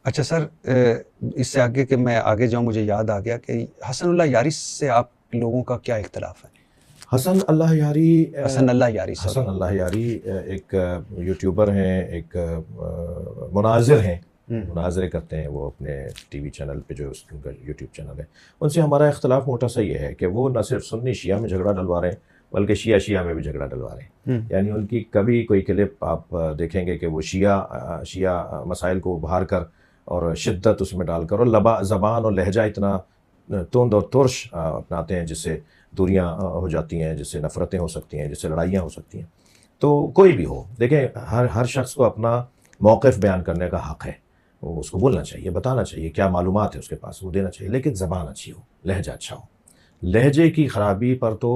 اچھا سر، اس سے آگے کہ میں آگے جاؤں، مجھے یاد آ گیا کہ حسن اللہ یاری سے آپ لوگوں کا کیا اختلاف ہے؟ حسن اللہ یاری حسن اللہ یاری حسن اللہ یاری ایک یوٹیوبر ہیں، ایک مناظر ہیں، مناظرے کرتے ہیں وہ اپنے ٹی وی چینل پہ، جو ان کا یوٹیوب چینل ہے. ان سے ہمارا اختلاف موٹا سا یہ ہے کہ وہ نہ صرف سنی شیعہ میں جھگڑا ڈلوا رہے ہیں بلکہ شیعہ شیعہ میں بھی جھگڑا ڈلوا رہے ہیں. یعنی ان کی کبھی کوئی کلپ آپ دیکھیں گے کہ وہ شیعہ مسائل کو ابھار کر اور شدت اس میں ڈال کر، اور زبان اور لہجہ اتنا تند اور ترش اپناتے ہیں جس سے دوریاں ہو جاتی ہیں، جس سے نفرتیں ہو سکتی ہیں، جس سے لڑائیاں ہو سکتی ہیں. تو کوئی بھی ہو، دیکھیں ہر شخص کو اپنا موقف بیان کرنے کا حق ہے، وہ اس کو بولنا چاہیے، بتانا چاہیے کیا معلومات ہے اس کے پاس، وہ دینا چاہیے، لیکن زبان اچھی ہو، لہجہ اچھا ہو. لہجے کی خرابی پر تو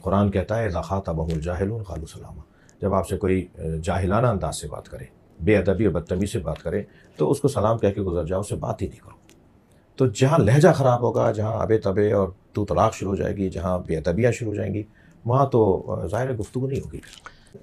قرآن کہتا ہے اذا خاطبهم الجاہلون قالوا سلاما. جب آپ سے کوئی جاہلانہ انداز سے بات کرے، بے ادبی اور بدتمیزی سے بات کرے تو اس کو سلام کہہ کے گزر جاؤ، اس سے بات ہی نہیں کرو. تو جہاں لہجہ خراب ہوگا، جہاں آبے تبے اور تو طلاق شروع ہو جائے گی، جہاں بے ادبیاں شروع ہو جائیں گی، وہاں تو ظاہر گفتگو نہیں ہوگی.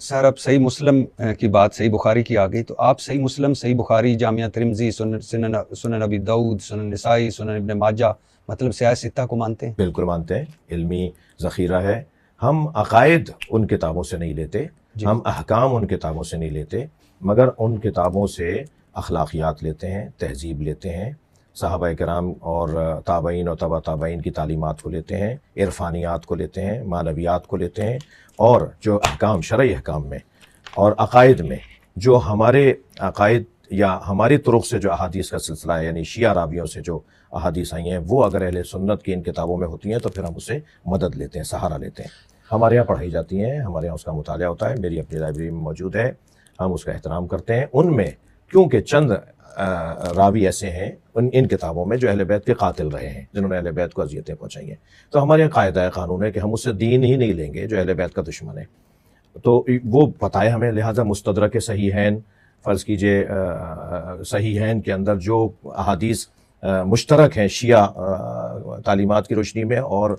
سر اب صحیح مسلم کی بات صحیح بخاری کی آ گئی، تو آپ صحیح مسلم، صحیح بخاری، جامعہ ترمذی، سنن ابی داؤد، سنن نسائی، سنن ابن ماجہ، مطلب سیاہ ستہ کو مانتے ہیں؟ بالکل مانتے ہیں، علمی ذخیرہ ہے. ہم عقائد ان کتابوں سے نہیں لیتے، ہم احکام ان کتابوں سے نہیں لیتے، مگر ان کتابوں سے اخلاقیات لیتے ہیں، تہذیب لیتے ہیں، صحابہ کرام اور تابعین اور تبع تابعین کی تعلیمات کو لیتے ہیں، عرفانیات کو لیتے ہیں، معنویات کو لیتے ہیں، اور جو احکام شرعی احکام میں اور عقائد میں جو ہمارے عقائد یا ہماری طرق سے جو احادیث کا سلسلہ ہے، یعنی شیعہ راویوں سے جو احادیث آئی ہیں، وہ اگر اہل سنت کی ان کتابوں میں ہوتی ہیں تو پھر ہم اسے مدد لیتے ہیں، سہارا لیتے ہیں. ہمارے یہاں پڑھائی جاتی ہیں، ہمارے یہاں اس کا مطالعہ ہوتا ہے، میری اپنی لائبریری میں موجود ہے، ہم اس کا احترام کرتے ہیں. ان میں کیونکہ چند راوی ایسے ہیں ان کتابوں میں جو اہل بیت کے قاتل رہے ہیں، جنہوں نے اہل بیت کو اذیتیں پہنچائی ہیں، تو ہمارے یہاں قاعدہ قانون ہے کہ ہم اس سے دین ہی نہیں لیں گے جو اہل بیت کا دشمن ہے. تو وہ پتہ ہے ہمیں، لہٰذا مستدرک صحیحین فرض کیجئے، صحیحین کے اندر جو احادیث مشترک ہیں شیعہ تعلیمات کی روشنی میں اور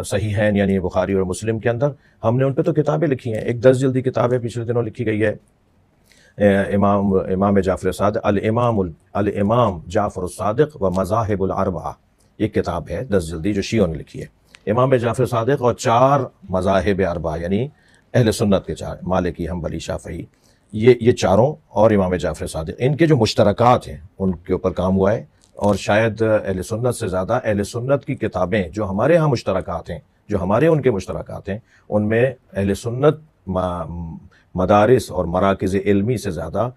صحیحین یعنی بخاری اور مسلم کے اندر، ہم نے ان پہ تو کتابیں لکھی ہیں. ایک 10 جلدی کتاب ہے، پچھلے دنوں لکھی گئی ہے، امام جعفر صادق، الامام جعفر الصادق و مذاہب الاربعہ، یہ کتاب ہے 10 جلدی جو شیعوں نے لکھی ہے. امام جعفر صادق اور 4 مذاہب اربعہ، یعنی اہل سنت کے 4، مالکی، حنبلی، شافعی، یہ چاروں اور امام جعفر صادق، ان کے جو مشترکات ہیں ان کے اوپر کام ہوا ہے. اور شاید اہل سنت سے زیادہ اہل سنت کی کتابیں جو ہمارے ہاں مشترکات ہیں، جو ہمارے ان کے مشترکات ہیں، ان میں اہل سنت مدارس اور مراکز علمی سے زیادہ